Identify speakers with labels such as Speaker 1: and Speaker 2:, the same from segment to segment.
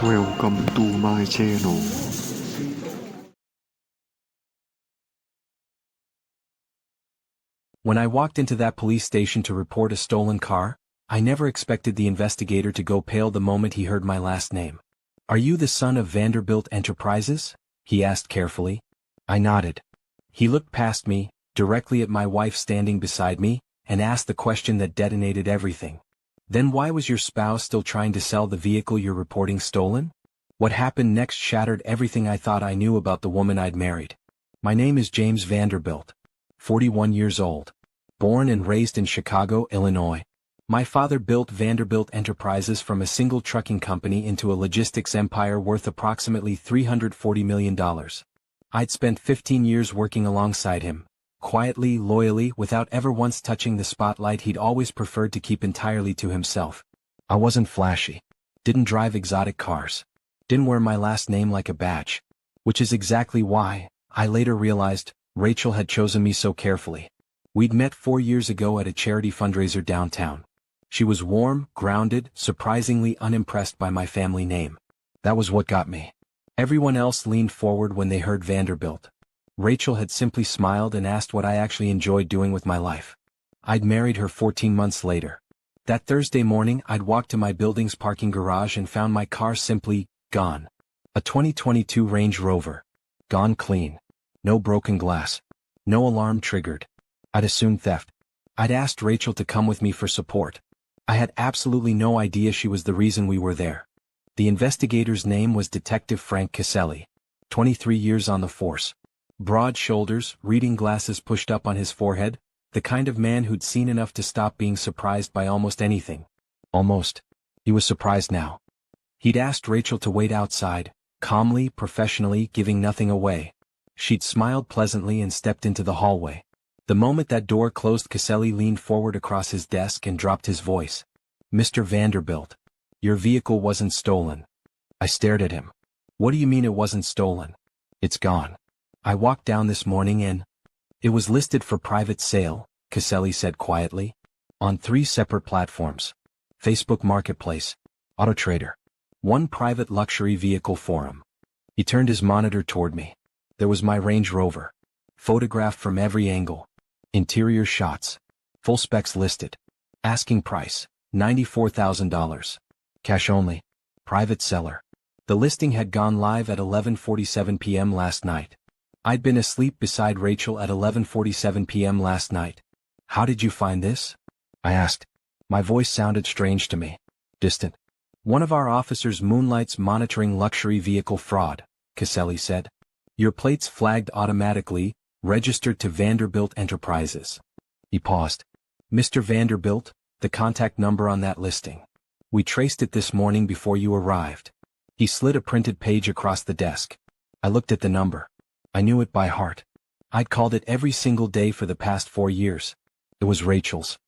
Speaker 1: Welcome to my channel.
Speaker 2: When I walked into that police station to report a stolen car, I never expected the investigator to go pale the moment he heard my last name. "Are you the son of Vanderbilt Enterprises?" he asked carefully. I nodded. He looked past me, directly at my wife standing beside me, and asked the question that detonated everything. "Then why was your spouse still trying to sell the vehicle you're reporting stolen?" What happened next shattered everything I thought I knew about the woman I'd married. My name is James Vanderbilt. 41 years old. Born and raised in Chicago, Illinois. My father built Vanderbilt Enterprises from a single trucking company into a logistics empire worth approximately $340 million. I'd spent 15 years working alongside him, quietly, loyally, without ever once touching the spotlight he'd always preferred to keep entirely to himself. I wasn't flashy. Didn't drive exotic cars. Didn't wear my last name like a badge. Which is exactly why, I later realized, Rachel had chosen me so carefully. We'd met 4 years ago at a charity fundraiser downtown. She was warm, grounded, surprisingly unimpressed by my family name. That was what got me. Everyone else leaned forward when they heard Vanderbilt. Rachel had simply smiled and asked what I actually enjoyed doing with my life. I'd married her 14 months later. That Thursday morning I'd walked to my building's parking garage and found my car simply gone. A 2022 Range Rover. Gone clean. No broken glass. No alarm triggered. I'd assumed theft. I'd asked Rachel to come with me for support. I had absolutely no idea she was the reason we were there. The investigator's name was Detective Frank Caselli. 23 years on the force. Broad shoulders, reading glasses pushed up on his forehead, the kind of man who'd seen enough to stop being surprised by almost anything. Almost. He was surprised now. He'd asked Rachel to wait outside, calmly, professionally, giving nothing away. She'd smiled pleasantly and stepped into the hallway. The moment that door closed, Caselli leaned forward across his desk and dropped his voice. "Mr. Vanderbilt, your vehicle wasn't stolen." I stared at him. "What do you mean it wasn't stolen?" "It's gone. I walked down this morning and..." "It was listed for private sale," Caselli said quietly. "On 3 separate platforms. Facebook Marketplace, AutoTrader, one private luxury vehicle forum." He turned his monitor toward me. There was my Range Rover. Photographed from every angle. Interior shots. Full specs listed. Asking price, $94,000. Cash only. Private seller. The listing had gone live at 11:47 p.m. last night. I'd been asleep beside Rachel at 11:47 p.m. last night. "How did you find this?" I asked. My voice sounded strange to me. Distant. "One of our officers moonlights monitoring luxury vehicle fraud," Caselli said. "Your plates flagged automatically, registered to Vanderbilt Enterprises." He paused. "Mr. Vanderbilt, the contact number on that listing. We traced it this morning before you arrived." He slid a printed page across the desk. I looked at the number. I knew it by heart. I'd called it every single day for the past 4 years. It was Rachel's.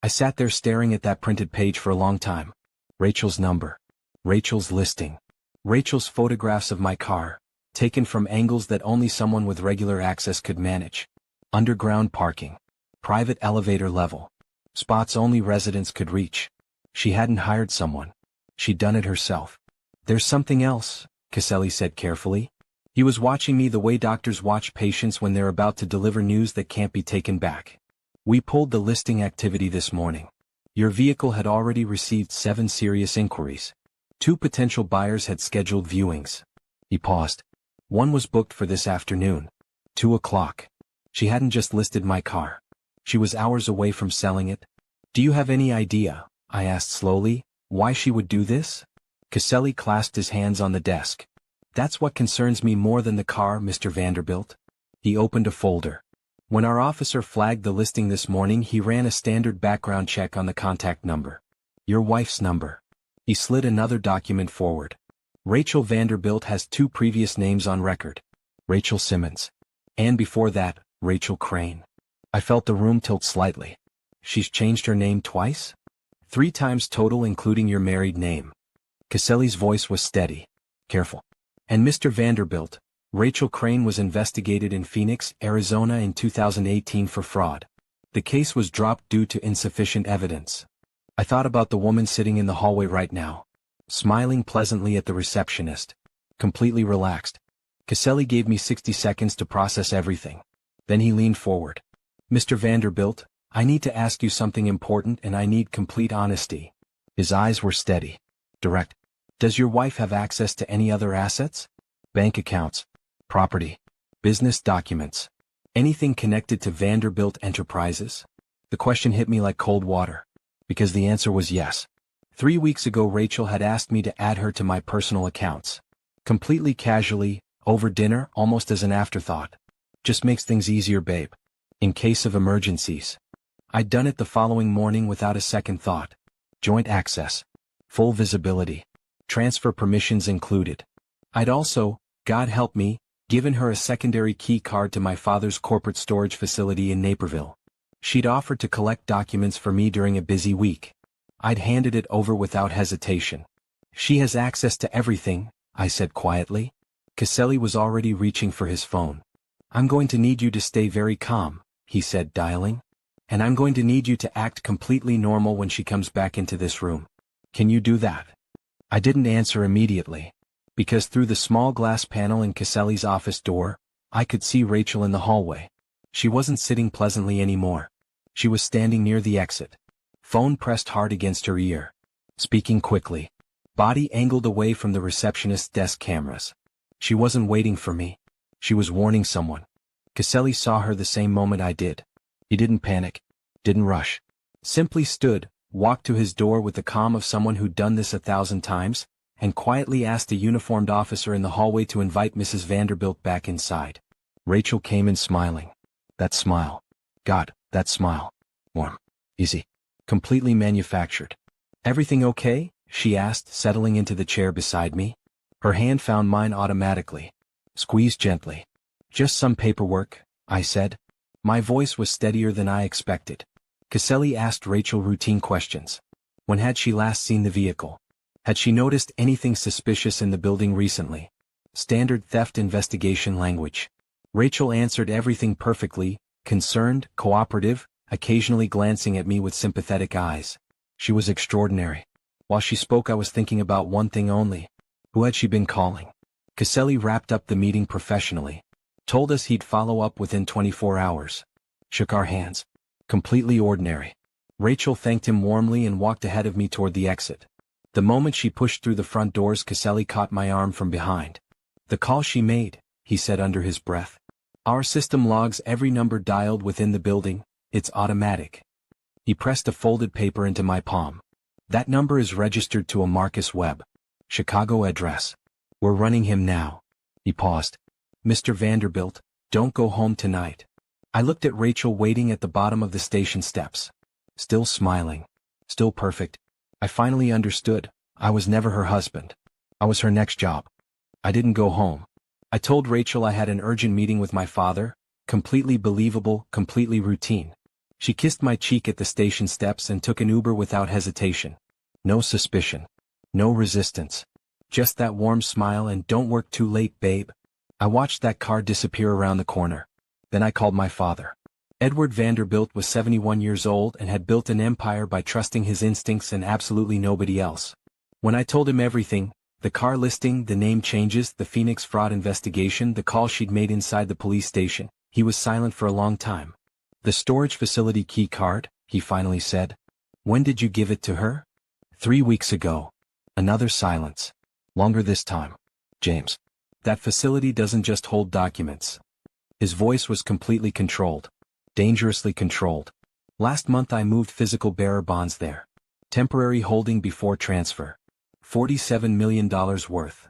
Speaker 2: I sat there staring at that printed page for a long time. Rachel's number. Rachel's listing. Rachel's photographs of my car, taken from angles that only someone with regular access could manage. Underground parking. Private elevator level. Spots only residents could reach. She hadn't hired someone. She'd done it herself. "There's something else," Caselli said carefully. He was watching me the way doctors watch patients when they're about to deliver news that can't be taken back. "We pulled the listing activity this morning. Your vehicle had already received 7 serious inquiries. 2 potential buyers had scheduled viewings." He paused. "One was booked for this afternoon. 2 o'clock. She hadn't just listed my car. She was hours away from selling it." "Do you have any idea," I asked slowly, "why she would do this?" Caselli clasped his hands on the desk. "That's what concerns me more than the car, Mr. Vanderbilt." He opened a folder. "When our officer flagged the listing this morning, he ran a standard background check on the contact number. Your wife's number." He slid another document forward. "Rachel Vanderbilt has 2 previous names on record. Rachel Simmons. And before that, Rachel Crane." I felt the room tilt slightly. "She's changed her name twice?" "3 times total including your married name." Caselli's voice was steady. Careful. "And Mr. Vanderbilt, Rachel Crane was investigated in Phoenix, Arizona in 2018 for fraud. The case was dropped due to insufficient evidence." I thought about the woman sitting in the hallway right now, smiling pleasantly at the receptionist, completely relaxed. Caselli gave me 60 seconds to process everything. Then he leaned forward. Mr. Vanderbilt, I need to ask you something important and I need complete honesty. His eyes were steady, direct. Does your wife have access to any other assets? Bank accounts, property, business documents, anything connected to Vanderbilt Enterprises? The question hit me like cold water, because the answer was yes. 3 weeks ago Rachel had asked me to add her to my personal accounts. Completely casually, over dinner, almost as an afterthought. Just makes things easier, babe. In case of emergencies. I'd done it the following morning without a second thought. Joint access. Full visibility. Transfer permissions included. I'd also, God help me, given her a secondary key card to my father's corporate storage facility in Naperville. She'd offered to collect documents for me during a busy week. I'd handed it over without hesitation. She has access to everything, I said quietly. Caselli was already reaching for his phone. I'm going to need you to stay very calm, he said, dialing. And I'm going to need you to act completely normal when she comes back into this room. Can you do that? I didn't answer immediately, because through the small glass panel in Caselli's office door, I could see Rachel in the hallway. She wasn't sitting pleasantly anymore. She was standing near the exit. Phone pressed hard against her ear. Speaking quickly. Body angled away from the receptionist's desk cameras. She wasn't waiting for me. She was warning someone. Caselli saw her the same moment I did. He didn't panic. Didn't rush. Simply stood, walked to his door with the calm of someone who'd done this 1,000 times, and quietly asked a uniformed officer in the hallway to invite Mrs. Vanderbilt back inside. Rachel came in smiling. That smile. God, that smile. Warm. Easy. Completely manufactured. Everything okay? She asked, settling into the chair beside me. Her hand found mine automatically. Squeezed gently. Just some paperwork, I said. My voice was steadier than I expected. Caselli asked Rachel routine questions. When had she last seen the vehicle? Had she noticed anything suspicious in the building recently? Standard theft investigation language. Rachel answered everything perfectly, concerned, cooperative, occasionally glancing at me with sympathetic eyes. She was extraordinary. While she spoke I was thinking about one thing only. Who had she been calling? Caselli wrapped up the meeting professionally. Told us he'd follow up within 24 hours. Shook our hands. Completely ordinary. Rachel thanked him warmly and walked ahead of me toward the exit. The moment she pushed through the front doors Caselli caught my arm from behind. The call she made, he said under his breath. Our system logs every number dialed within the building. It's automatic. He pressed a folded paper into my palm. That number is registered to a Marcus Webb. Chicago address. We're running him now. He paused. Mr. Vanderbilt, don't go home tonight. I looked at Rachel waiting at the bottom of the station steps. Still smiling. Still perfect. I finally understood. I was never her husband. I was her next job. I didn't go home. I told Rachel I had an urgent meeting with my father. Completely believable, completely routine. She kissed my cheek at the station steps and took an Uber without hesitation. No suspicion. No resistance. Just that warm smile and don't work too late, babe. I watched that car disappear around the corner. Then I called my father. Edward Vanderbilt was 71 years old and had built an empire by trusting his instincts and absolutely nobody else. When I told him everything, the car listing, the name changes, the Phoenix fraud investigation, the call she'd made inside the police station, he was silent for a long time. The storage facility key card, he finally said. When did you give it to her? 3 weeks ago. Another silence. Longer this time. James. That facility doesn't just hold documents. His voice was completely controlled. Dangerously controlled. Last month I moved physical bearer bonds there. Temporary holding before transfer. $47 million worth.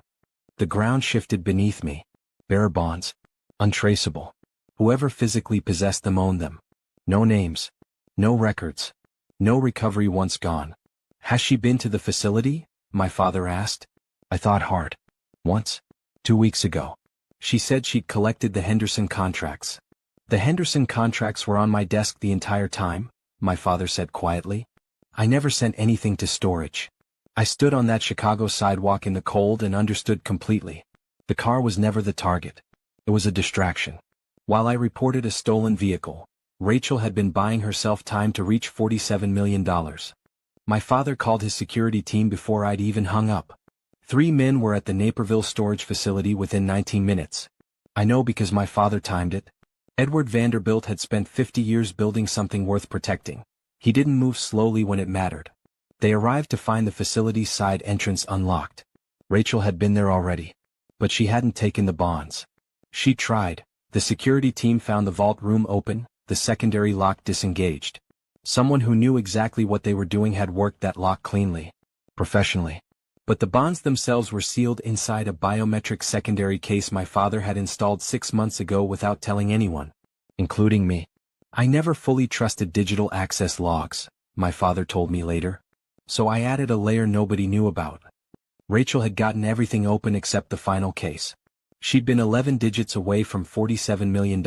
Speaker 2: The ground shifted beneath me. Bearer bonds. Untraceable. Whoever physically possessed them owned them. No names. No records. No recovery once gone. Has she been to the facility? My father asked. I thought hard. Once. 2 weeks ago. She said she'd collected the Henderson contracts. The Henderson contracts were on my desk the entire time, my father said quietly. I never sent anything to storage. I stood on that Chicago sidewalk in the cold and understood completely. The car was never the target. It was a distraction. While I reported a stolen vehicle, Rachel had been buying herself time to reach $47 million. My father called his security team before I'd even hung up. 3 men were at the Naperville storage facility within 19 minutes. I know because my father timed it. Edward Vanderbilt had spent 50 years building something worth protecting. He didn't move slowly when it mattered. They arrived to find the facility's side entrance unlocked. Rachel had been there already. But she hadn't taken the bonds. She tried. The security team found the vault room open, the secondary lock disengaged. Someone who knew exactly what they were doing had worked that lock cleanly. Professionally. But the bonds themselves were sealed inside a biometric secondary case my father had installed 6 months ago without telling anyone. Including me. I never fully trusted digital access logs, my father told me later. So I added a layer nobody knew about. Rachel had gotten everything open except the final case. She'd been 11 digits away from $47 million.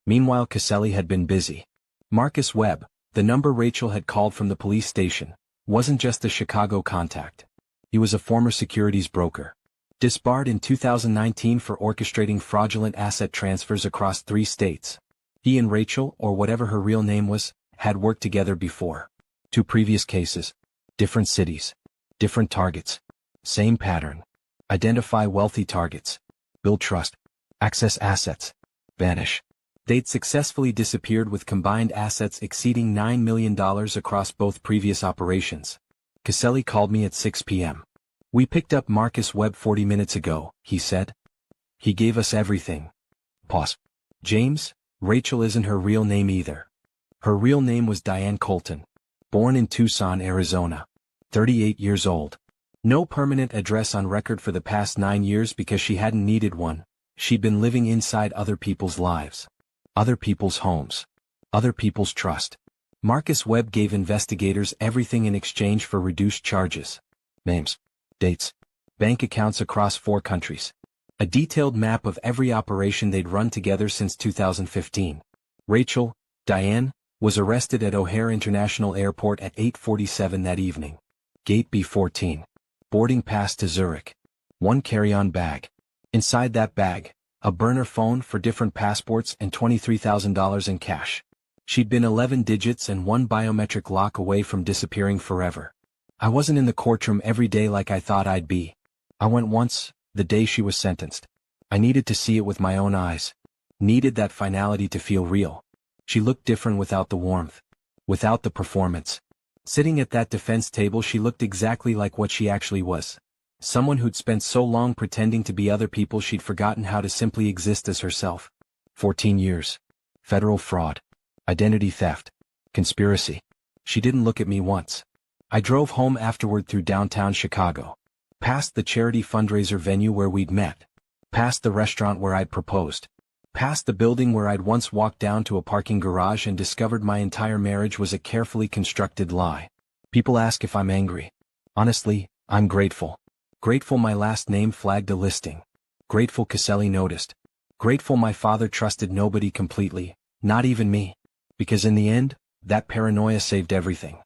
Speaker 2: Meanwhile Caselli had been busy. Marcus Webb, the number Rachel had called from the police station, wasn't just a Chicago contact. He was a former securities broker. Disbarred in 2019 for orchestrating fraudulent asset transfers across 3 states. He and Rachel, or whatever her real name was, had worked together before. 2 previous cases. Different cities. Different targets. Same pattern. Identify wealthy targets. Build trust. Access assets. Vanish. They'd successfully disappeared with combined assets exceeding $9 million across both previous operations. Caselli called me at 6 p.m. We picked up Marcus Webb 40 minutes ago, he said. He gave us everything. Pause. James, Rachel isn't her real name either. Her real name was Diane Colton. Born in Tucson, Arizona. 38 years old. No permanent address on record for the past 9 years because she hadn't needed one. She'd been living inside other people's lives. Other people's homes. Other people's trust. Marcus Webb gave investigators everything in exchange for reduced charges. Names. Dates. Bank accounts across 4 countries. A detailed map of every operation they'd run together since 2015. Rachel, Diane, was arrested at O'Hare International Airport at 8:47 that evening. Gate B14. Boarding pass to Zurich. 1 carry-on bag. Inside that bag, a burner phone for different passports and $23,000 in cash. She'd been 11 digits and 1 biometric lock away from disappearing forever. I wasn't in the courtroom every day like I thought I'd be. I went once, the day she was sentenced. I needed to see it with my own eyes. Needed that finality to feel real. She looked different without the warmth. Without the performance. Sitting at that defense table she looked exactly like what she actually was. Someone who'd spent so long pretending to be other people she'd forgotten how to simply exist as herself. 14 years. Federal fraud. Identity theft. Conspiracy. She didn't look at me once. I drove home afterward through downtown Chicago. Past the charity fundraiser venue where we'd met. Past the restaurant where I'd proposed. Past the building where I'd once walked down to a parking garage and discovered my entire marriage was a carefully constructed lie. People ask if I'm angry. Honestly, I'm grateful. Grateful my last name flagged a listing. Grateful Caselli noticed. Grateful my father trusted nobody completely, not even me. Because in the end, that paranoia saved everything.